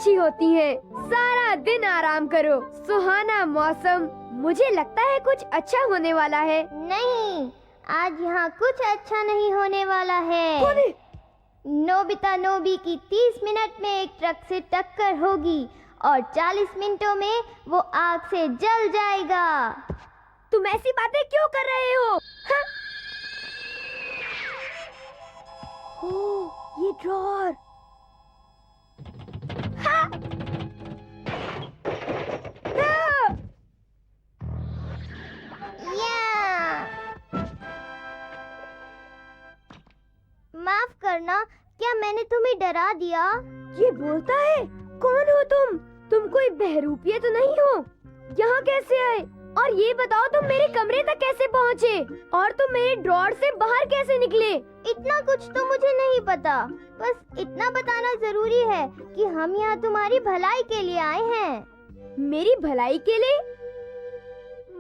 अच्छी होती हैं। सारा दिन आराम करो, सुहाना मौसम। मुझे लगता है कुछ अच्छा होने वाला है। नहीं, आज यहाँ कुछ अच्छा नहीं होने वाला है। कौन है? नोबिता नोबी की 30 मिनट में एक ट्रक से टक्कर होगी और 40 मिनटों में वो आग से जल जाएगा। तुम ऐसी बातें क्यों कर रहे हो? हाँ? ओह, ये ड्रॉअर। हाँ? हाँ? या! माफ करना, क्या मैंने तुम्हें डरा दिया? ये बोलता है? कौन हो तुम? तुम कोई बहरूपिया तो नहीं हो? यहाँ कैसे आए? और ये बताओ तुम मेरे कमरे तक कैसे पहुँचे? और तुम मेरे ड्रॉअर से बाहर कैसे निकले? इतना कुछ तो मुझे नहीं पता। बस इतना बताना जरूरी है कि हम यहाँ तुम्हारी भलाई के लिए आए हैं। मेरी भलाई के लिए?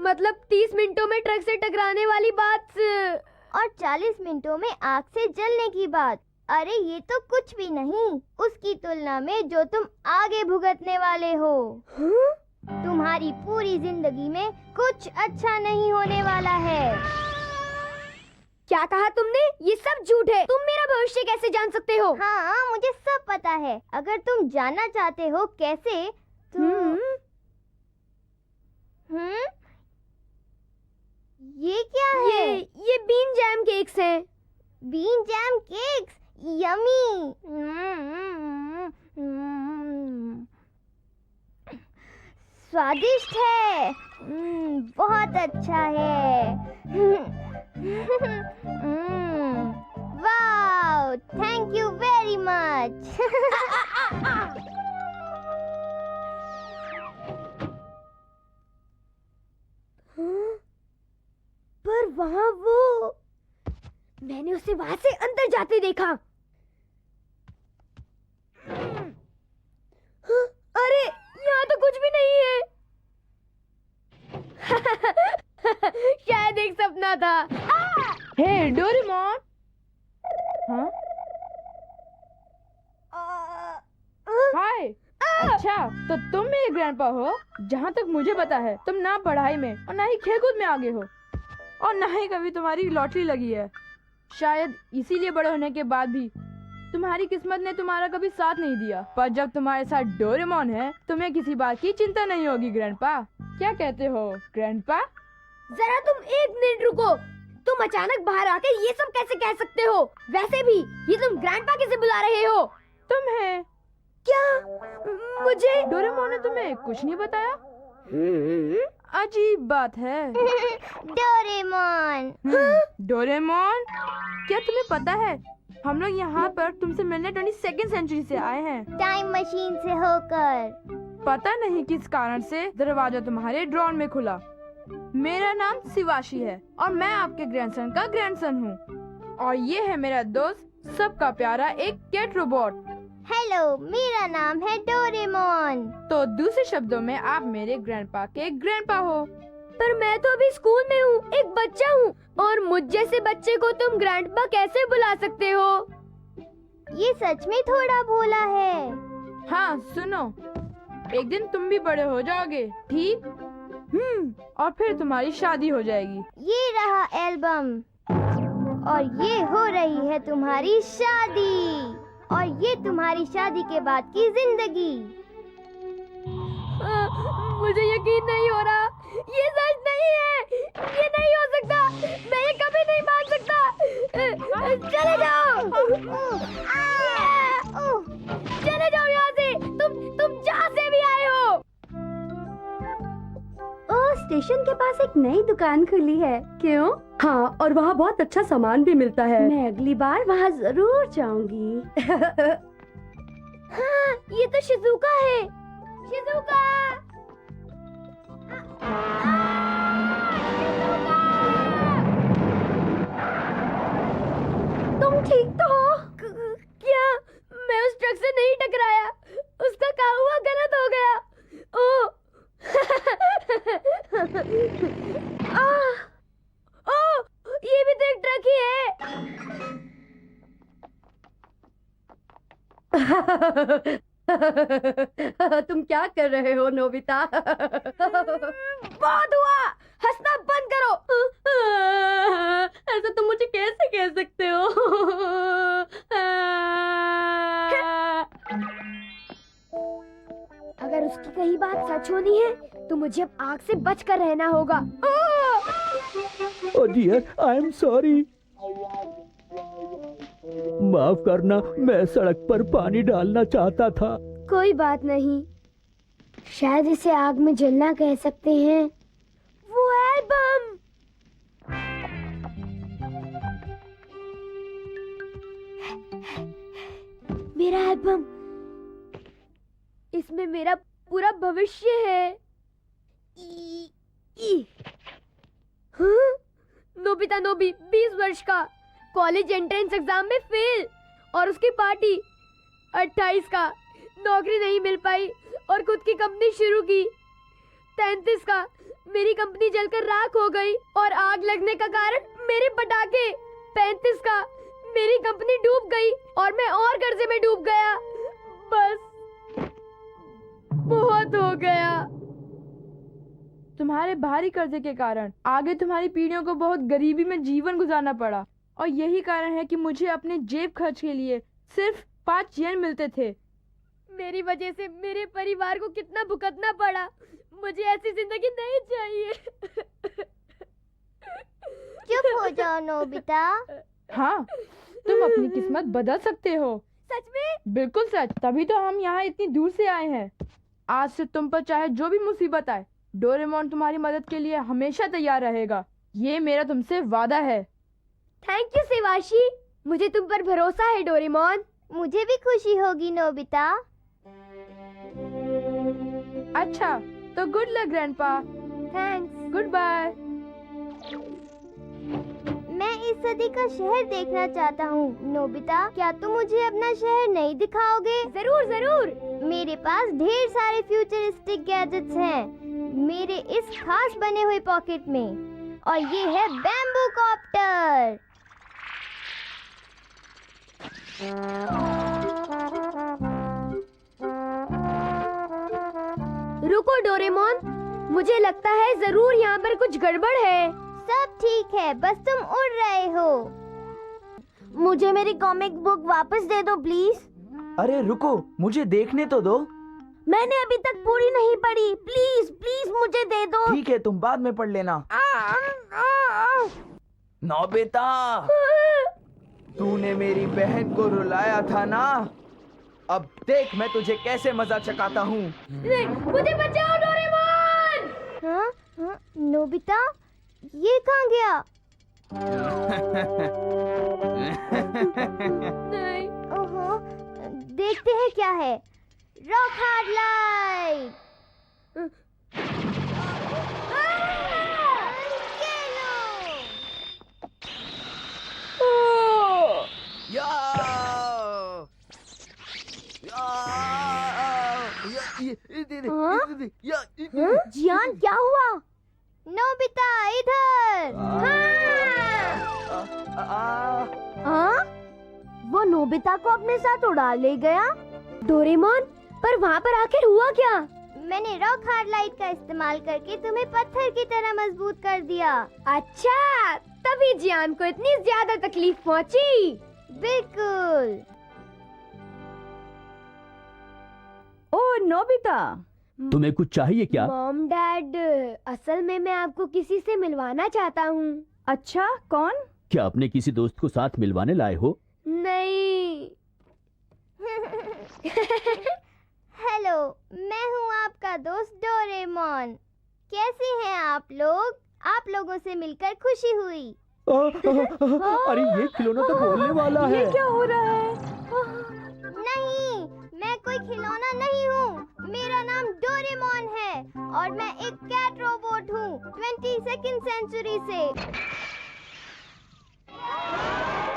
मतलब 30 मिनटों में ट्रक से टकराने वाली बात और 40 मिनटों में आग से जलने की बात। अरे ये तो कुछ भी नहीं उसकी तुलना में जो तुम आगे भुगतने वाले हो। हाँ? तुम्हारी पूरी जिंदगी में कुछ अच्छा नहीं होने वाला है। क्या कहा तुमने? ये सब झूठ है। तुम मेरा भविष्य कैसे जान सकते हो? हाँ, मुझे सब पता है। अगर तुम जानना चाहते हो कैसे तो ये क्या है? ये बीन जैम केक्स हैं। Bean jam cakes, yummy. स्वादिष्ट है। बहुत अच्छा है। Wow, thank you very much. पर वहाँ वो, मैंने उसे वहाँ से अंदर जाते देखा। हाँ, अरे यहाँ तो कुछ भी नहीं है। शायद एक सपना था। हे डोरेमोन। हाँ? हाय। अच्छा, तो तुम मेरे ग्रैंडपा हो? जहाँ तक मुझे पता है तुम ना पढ़ाई में और ना ही खेलकूद में आगे हो और ना ही कभी तुम्हारी लॉटरी लगी है। शायद इसीलिए बड़े होने के बाद भी तुम्हारी किस्मत ने तुम्हारा कभी साथ नहीं दिया। पर जब तुम्हारे साथ डोरेमोन है तुम्हें किसी बात की चिंता नहीं होगी ग्रैंडपा। क्या कहते हो ग्रैंडपा? जरा तुम एक मिनट रुको। तुम अचानक बाहर आके ये सब कैसे कह सकते हो? वैसे भी ये तुम ग्रैंडपा कैसे बुला रहे हो? तुम्हें क्या? मुझे डोरेमोन ने तुम्हें कुछ नहीं बताया? अजीब बात है। डोरेमोन। डोरेमोन, क्या तुम्हें पता है हम लोग यहाँ पर तुमसे मिलने 22वीं सेंचुरी से आए हैं। टाइम मशीन से होकर। पता नहीं किस कारण से दरवाजा तुम्हारे ड्रॉन में खुला। मेरा नाम शिवाशी है और मैं आपके ग्रैंडसन का ग्रैंडसन हूँ और ये है मेरा दोस्त सबका प्यारा एक कैट रोबोट। हेलो, मेरा नाम है डोरेमोन। तो दूसरे शब्दों में आप मेरे ग्रैंडपा के ग्रैंडपा हो। पर मैं तो अभी स्कूल में हूँ, एक बच्चा हूँ, और मुझ जैसे बच्चे को तुम ग्रैंडपा कैसे बुला सकते हो? ये सच में थोड़ा भोला है। हाँ सुनो, एक दिन तुम भी बड़े हो जाओगे, ठीक? और फिर तुम्हारी शादी हो जाएगी। ये रहा एल्बम और ये हो रही है तुम्हारी शादी और ये तुम्हारी शादी के बाद की जिंदगी। मुझे यकीन नहीं हो रहा। ये सच नहीं है। ये नहीं हो सकता। मैं ये कभी नहीं मान सकता। चले जाओ। चले जाओ यहाँ से। तुम जहाँ से भी आए हो। स्टेशन के पास एक नई दुकान खुली है। क्यों? हाँ, और वहाँ बहुत अच्छा सामान भी मिलता है। मैं अगली बार वहाँ जरूर जाऊंगी। हाँ, ये तो शिजुका है। शिजुका। तुम ठीक तो हो? क्या? मैं उस ट्रक से नहीं टकराया। उसका क्या हुआ? गलत हो गया। ओह। ओह, ये भी तो एक ट्रक ही है। तुम क्या कर रहे हो नोबिता? बहुत हुआ, हंसना बंद करो। ऐसा तुम मुझे कैसे कह सकते हो? अगर उसकी कही बात सच होनी है तो मुझे अब आग से बच कर रहना होगा। ओ डियर, आई एम सॉरी। माफ करना, मैं सड़क पर पानी डालना चाहता था। कोई बात नहीं, शायद इसे आग में जलना कह सकते हैं। वो एल्बम, मेरा एल्बम, इसमें मेरा पूरा भविष्य है। हाँ? नोबिता नोबी 20 वर्ष का, कॉलेज एंट्रेंस एग्जाम में फेल, और उसकी पार्टी 28 का, नौकरी नहीं मिल पाई और खुद की कंपनी शुरू की। 33 का, मेरी कंपनी जलकर राख हो गई और आग लगने का कारण मेरे पटाखे। 35 का, मेरी कंपनी डूब गई और मैं और कर्जे में डूब गया। बस बहुत हो गया। तुम्हारे भारी कर्जे के कारण आगे तुम्हारी पीढ़ियों को बहुत गरीबी में जीवन गुजारना पड़ा, और यही कारण है कि मुझे अपने जेब खर्च के लिए सिर्फ 5 येन मिलते थे। मेरी वजह से मेरे परिवार को कितना भुगतना पड़ा। मुझे ऐसी जिंदगी नहीं चाहिए। चुप हो जाओ नोबिता। हाँ, तुम अपनी किस्मत बदल सकते हो। सच में? बिल्कुल सच, तभी तो हम यहाँ इतनी दूर से आए हैं। आज से तुम पर चाहे जो भी मुसीबत आए, डोरेमोन तुम्हारी मदद के लिए हमेशा तैयार रहेगा। ये मेरा तुमसे वादा है। थैंक यू शिवाशी, मुझे तुम पर भरोसा है डोरेमोन। मुझे भी खुशी होगी नोबिता। अच्छा, तो good luck grandpa. Thanks. Goodbye. मैं इस सदी का शहर देखना चाहता हूँ। नोबिता, क्या तुम मुझे अपना शहर नहीं दिखाओगे? जरूर जरूर। मेरे पास ढेर सारे फ्यूचरिस्टिक गैजेट्स हैं मेरे इस खास बने हुए पॉकेट में, और ये है बैम्बू कॉप्टर। रुको डोरेमोन, मुझे लगता है जरूर यहाँ पर कुछ गड़बड़ है। सब ठीक है, बस तुम उड़ रहे हो। मुझे मेरी कॉमिक बुक वापस दे दो प्लीज। अरे रुको, मुझे देखने तो दो। मैंने अभी तक पूरी नहीं पढ़ी। प्लीज प्लीज मुझे दे दो। ठीक है, तुम बाद में पढ़ लेना। नोबिता, तूने मेरी बहन को रुलाया था ना? अब देख मैं तुझे कैसे मजा चकाता हूँ। नहीं, मुझे बचाओ डोरेमोन। हाँ? हाँ? नोबिता, ये कहाँ गया? नहीं। ओहो, देखते हैं क्या है। Rock hard light. या! जियान, क्या हुआ? नोबिता इधर। हाँ? वो नोबिता को अपने साथ उड़ा ले गया। डोरेमोन, पर वहाँ पर आखिर हुआ क्या? मैंने रॉक हार्ड लाइट का इस्तेमाल करके तुम्हें पत्थर की तरह मजबूत कर दिया। अच्छा, तभी जियान को इतनी ज्यादा तकलीफ पहुँची। बिल्कुल। ओ नोबिता, तुम्हें कुछ चाहिए क्या? मॉम डैड, असल में मैं आपको किसी से मिलवाना चाहता हूँ। अच्छा कौन? क्या अपने किसी दोस्त को साथ मिलवाने लाए हो? नहीं। हेलो, मैं हूँ आपका दोस्त डोरेमोन। कैसे हैं आप लोग? आप लोगों से मिलकर खुशी हुई। अरे ये खिलौना तो बोलने वाला है। ये क्या हो रहा है? नहीं, मैं कोई खिलौना नहीं हूँ। मेरा नाम डोरेमोन है और मैं एक कैट रोबोट हूँ 22nd सेंचुरी से।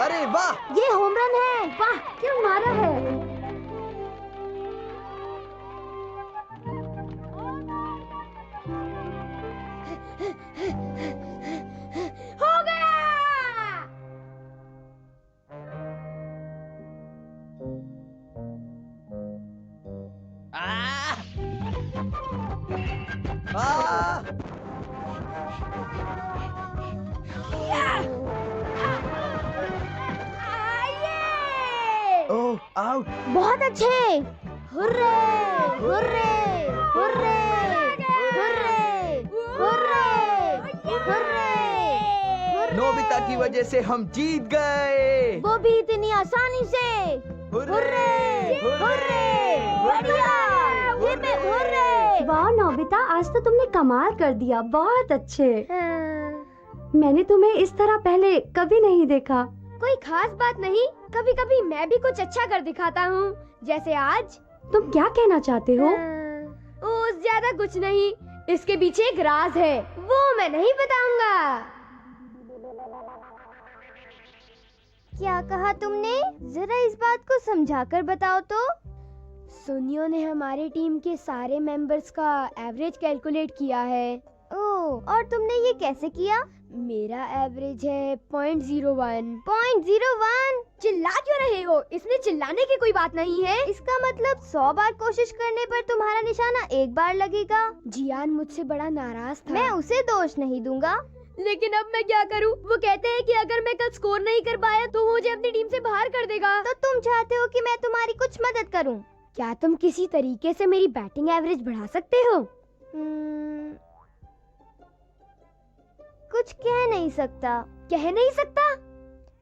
अरे वाह! ये होम रन है। वाह, क्या मारा है? हो गया। आउट। बहुत अच्छे। Hurray hurray hurray hurray hurray hurray. Nobita की वजह से हम जीत गए। वो भी इतनी आसानी से। हुर्रे हुर्रे बढ़िया। हुर्रे। वाह नोबिता, आज तो तुमने कमाल कर दिया, बहुत अच्छे। मैंने तुम्हें इस तरह पहले कभी नहीं देखा। कोई खास बात नहीं, कभी कभी मैं भी कुछ अच्छा कर दिखाता हूँ, जैसे आज। तुम क्या कहना चाहते हो? ओ ज्यादा कुछ नहीं, इसके पीछे एक राज है, वो मैं नहीं बताऊंगा। क्या कहा तुमने? जरा इस बात को समझाकर बताओ तो। सुनियो ने हमारे टीम के सारे मेंबर्स का एवरेज कैलकुलेट किया है। ओह, और तुमने ये कैसे किया? मेरा एवरेज है 0.01। 0.01? चिल्ला क्यों रहे हो? इसमें चिल्लाने की कोई बात नहीं है। इसका मतलब 100 बार कोशिश करने पर तुम्हारा निशाना एक बार लगेगा। जियान मुझसे बड़ा नाराज था। मैं उसे दोष नहीं दूंगा। लेकिन अब मैं क्या करूं? वो कहते हैं कि अगर मैं कल स्कोर नहीं कर पाया तो मुझे अपनी टीम से बाहर कर देगा। तो तुम चाहते हो कि मैं तुम्हारी कुछ मदद करूं? क्या तुम किसी तरीके से मेरी बैटिंग एवरेज बढ़ा सकते हो? कुछ कह नहीं सकता। कह नहीं सकता?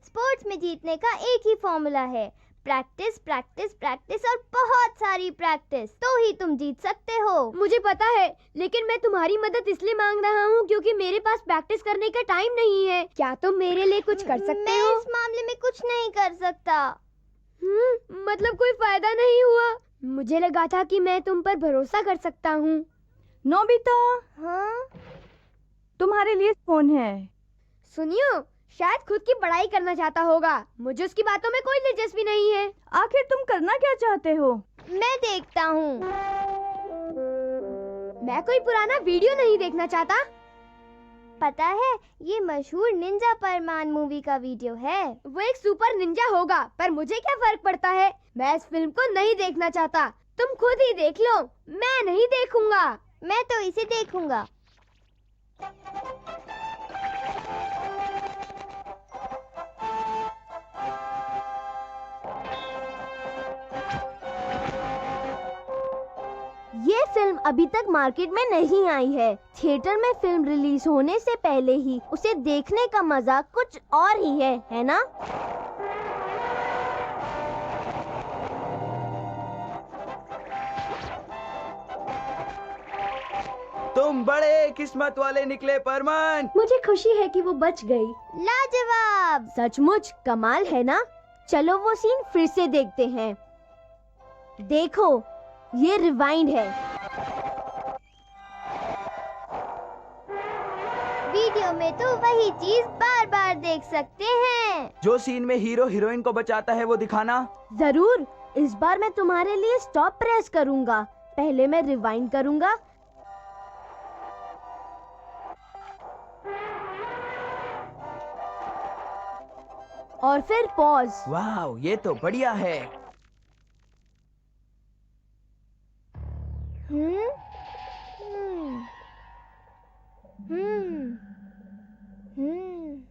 स्पोर्ट्स में जीतने का एक ही फॉर्मूला है, प्रैक्टिस प्रैक्टिस प्रैक्टिस और बहुत सारी प्रैक्टिस, तो ही तुम जीत सकते हो। मुझे पता है, लेकिन मैं तुम्हारी मदद इसलिए मांग रहा हूँ क्योंकि मेरे पास प्रैक्टिस करने का टाइम नहीं है। क्या तुम मेरे लिए कुछ कर सकते मैं हो? इस मामले में कुछ नहीं कर सकता। मतलब कोई फायदा नहीं हुआ? मुझे लगा था कि मैं तुम पर भरोसा कर सकता हूँ। नोबिता, हाँ? तुम्हारे लिए फोन है। सुनियो, शायद खुद की पढ़ाई करना चाहता होगा, मुझे उसकी बातों में कोई दिलचस्पी नहीं है। आखिर तुम करना क्या चाहते हो? मैं देखता हूँ। मैं कोई पुराना वीडियो नहीं देखना चाहता। पता है, ये मशहूर निंजा परमान मूवी का वीडियो है। वो एक सुपर निंजा होगा, पर मुझे क्या फर्क पड़ता है? मैं इस फिल्म को नहीं देखना चाहता, तुम खुद ही देख लो, मैं नहीं देखूंगा। मैं तो इसे देखूंगा। ये फिल्म अभी तक मार्केट में नहीं आई है। थिएटर में फिल्म रिलीज होने से पहले ही उसे देखने का मजा कुछ और ही है ना? तुम बड़े किस्मत वाले निकले परमान। मुझे खुशी है कि वो बच गई। लाजवाब, सचमुच कमाल है ना? चलो वो सीन फिर से देखते हैं। देखो, ये रिवाइंड है। वीडियो में तो वही चीज बार बार देख सकते हैं। जो सीन में हीरो हीरोइन को बचाता है वो दिखाना। जरूर, इस बार मैं तुम्हारे लिए स्टॉप प्रेस करूंगा। पहले मैं रिवाइंड करूंगा। और फिर पॉज। वाह, ये तो बढ़िया है। हम्म हम्म हम्म हम्म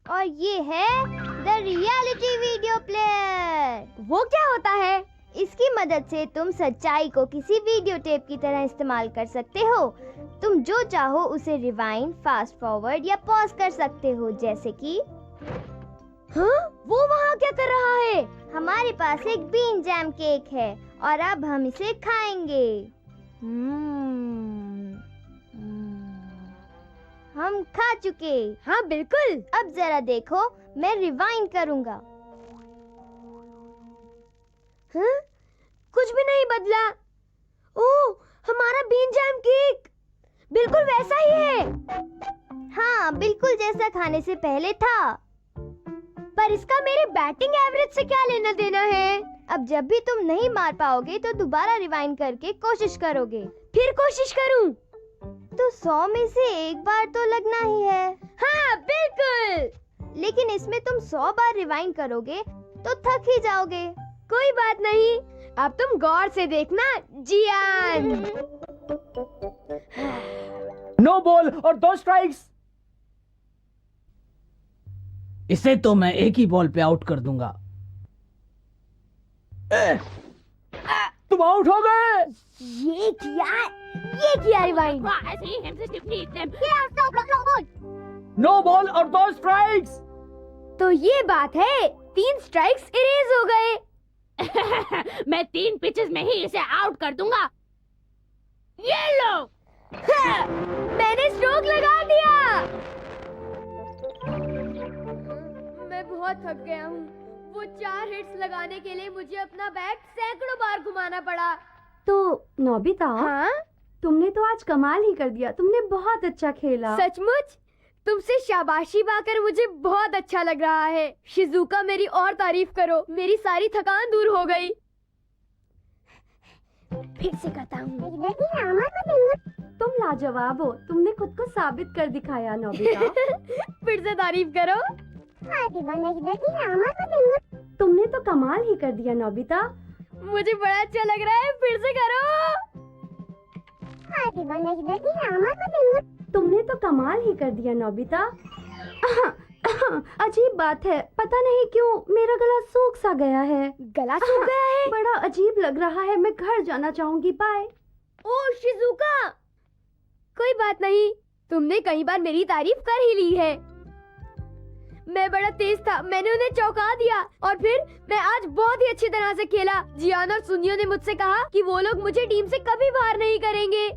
और ये है द रियलिटी वीडियो प्लेयर। वो क्या होता है? इसकी मदद से तुम सच्चाई को किसी वीडियो टेप की तरह इस्तेमाल कर सकते हो। तुम जो चाहो उसे रिवाइंड, फास्ट फॉरवर्ड या पॉज कर सकते हो, जैसे कि हाँ? वो वहाँ क्या कर रहा है? हमारे पास एक बीन जैम केक है और अब हम इसे खाएंगे। हम खा चुके। हाँ बिल्कुल। अब जरा देखो, मैं रिवाइंड करूंगा। हाँ? कुछ भी नहीं बदला। ओह, हमारा बीन जैम केक बिल्कुल वैसा ही है। हाँ, बिल्कुल जैसा खाने से पहले था। पर इसका मेरे बैटिंग एवरेज से क्या लेना देना है? अब जब भी तुम नहीं मार पाओगे तो दोबारा रिवाइंड करके कोशिश करोगे। फिर कोशिश करूं? तो 100 में से एक बार तो लगना ही है। हाँ बिल्कुल। लेकिन इसमें तुम 100 बार रिवाइंड करोगे तो थक ही जाओगे। कोई बात नहीं, अब तुम गौर से देखना जियान। नो बॉल और 2 स्ट्राइक्स। इसे तो मैं एक ही बॉल पे आउट कर दूंगा। तुम आउट हो गए। ये किया रिवाइंड। नो बॉल और 2 स्ट्राइक्स। तो ये बात है, 3 स्ट्राइक्स इरेज हो गए। मैं 3 पिचेस में ही इसे आउट कर दूंगा। ये लो। मैंने स्ट्रोक लगा दिया। मैं बहुत थक गया हूँ। वो 4 हिट्स लगाने के लिए मुझे अपना बैट सैकड़ों बार घुमाना पड़ा। तो नोबिता, हाँ? तुमने तो आज कमाल ही कर दिया। तुमने बहुत अच्छा खेला। सचमुच? तुमसे शाबाशी पाकर मुझे बहुत अच्छा लग रहा है। शिजुका, मेरी और तारीफ करो। मेरी सारी थकान दूर हो गई। फिर से करता हूँ। तुम लाजवाब हो। तुमने खुद को साबित कर दिखाया नोबिता। फिर से तारीफ करो। तुमने तो कमाल ही कर दिया नोबिता। मुझे बड़ा अच्छा लग रहा है। फिर से करो। तुमने तो कमाल ही कर दिया नोबिता। अजीब बात है, पता नहीं क्यों मेरा गला सूख सा गया है। गला सूख गया है? बड़ा अजीब लग रहा है। मैं घर जाना चाहूंगी। बाय। ओ शिजुका, कोई बात नहीं। तुमने कई बार मेरी तारीफ कर ही ली है। मैं बड़ा तेज था, मैंने उन्हें चौंका दिया और फिर मैं आज बहुत ही अच्छी तरह से खेला। जियान और सुनियो ने मुझसे कहा कि वो लोग मुझे टीम से कभी बाहर नहीं करेंगे।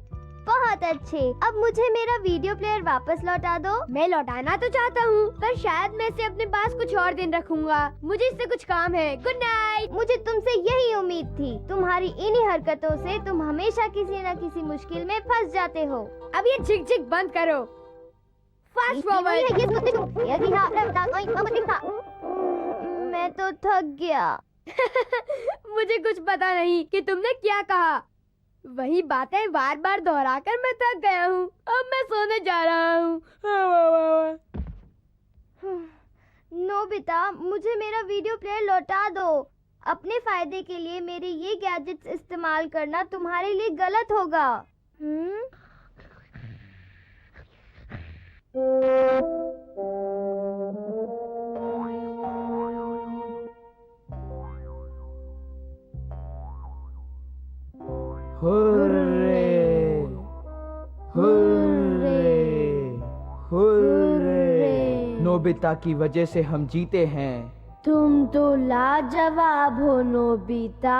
बहुत अच्छे। अब मुझे मेरा वीडियो प्लेयर वापस लौटा दो। मैं लौटाना तो चाहता हूँ, पर शायद मैं इसे अपने पास कुछ और दिन रखूंगा। मुझे इससे कुछ काम है। Good night. मुझे तुमसे यही उम्मीद थी। तुम्हारी इन्हीं हरकतों से तुम हमेशा किसी न किसी मुश्किल में फंस जाते हो। अब ये झिक झिक बंद करो। Fast forward. मैं तो थक गया। मुझे कुछ पता नहीं कि तुमने क्या कहा। वही बातें बार बार दोहराकर मैं थक गया हूँ। अब मैं सोने जा रहा हूँ। नोबिता, मुझे मेरा वीडियो प्लेयर लौटा दो। अपने फायदे के लिए मेरे ये गैजेट्स इस्तेमाल करना तुम्हारे लिए गलत होगा। Hurray, hurray, hurray. नोबिता की वजह से हम जीते हैं। तुम तो लाजवाब हो नोबिता।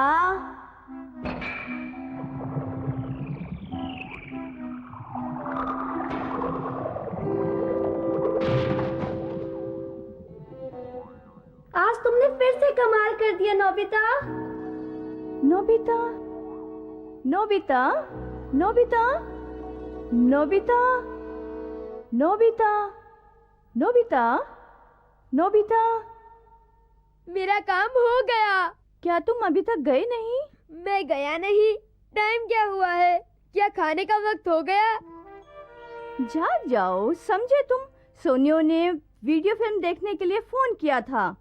आज तुमने फिर से कमाल कर दिया Nobita. Nobita, Nobita, Nobita, Nobita, Nobita, Nobita, Nobita. मेरा काम हो गया। क्या तुम अभी तक गए नहीं? मैं गया नहीं। टाइम क्या हुआ है? क्या खाने का वक्त हो गया? जाग जाओ, समझे तुम। सोनियो ने वीडियो फिल्म देखने के लिए फोन किया था।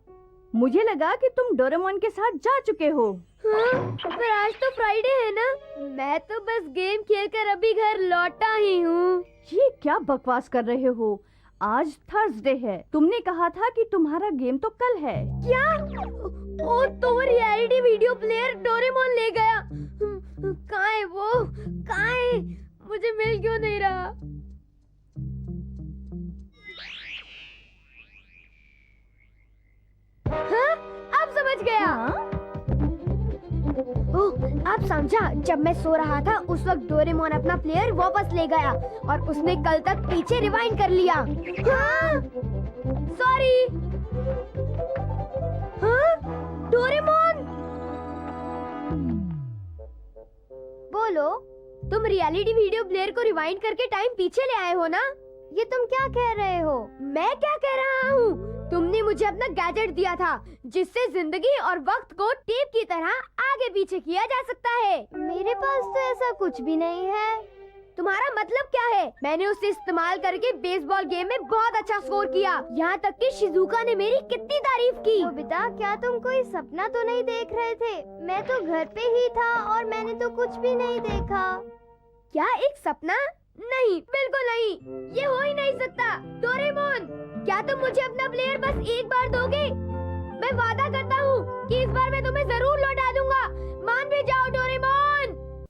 मुझे लगा कि तुम डोरेमोन के साथ जा चुके हो। हाँ, पर आज तो फ्राइडे है ना। मैं तो बस गेम खेलकर अभी घर लौटा ही हूँ। ये क्या बकवास कर रहे हो? आज थर्सडे है। तुमने कहा था कि तुम्हारा गेम तो कल है। क्या? ओ, तो रियलिटी वीडियो प्लेयर डोरेमोन ले गया। कहाँ है वो? कहाँ है? मुझे मिल क्यों नहीं रहा? हाँ? अब समझ गया। ओह, अब समझा। जब मैं सो रहा था उस वक्त डोरेमोन अपना प्लेयर वापस ले गया और उसने कल तक पीछे रिवाइंड कर लिया। हाँ? सॉरी। हाँ? डोरेमोन, बोलो। तुम रियलिटी वीडियो प्लेयर को रिवाइंड करके टाइम पीछे ले आए हो ना? ये तुम क्या कह रहे हो? मैं क्या कह रहा हूँ? तुमने मुझे अपना गैजेट दिया था जिससे जिंदगी और वक्त को टेप की तरह आगे पीछे किया जा सकता है। मेरे पास तो ऐसा कुछ भी नहीं है। तुम्हारा मतलब क्या है? मैंने उसे इस्तेमाल करके बेसबॉल गेम में बहुत अच्छा स्कोर किया। यहाँ तक कि शिजुका ने मेरी कितनी तारीफ की। नोबिता, क्या तुम कोई सपना तो नहीं देख रहे थे? मैं तो घर पे ही था और मैंने तो कुछ भी नहीं देखा। क्या एक सपना? नहीं, बिल्कुल नहीं। ये हो ही नहीं सकता। डोरेमोन, क्या तुम मुझे अपना प्लेयर बस एक बार दोगे? मैं वादा करता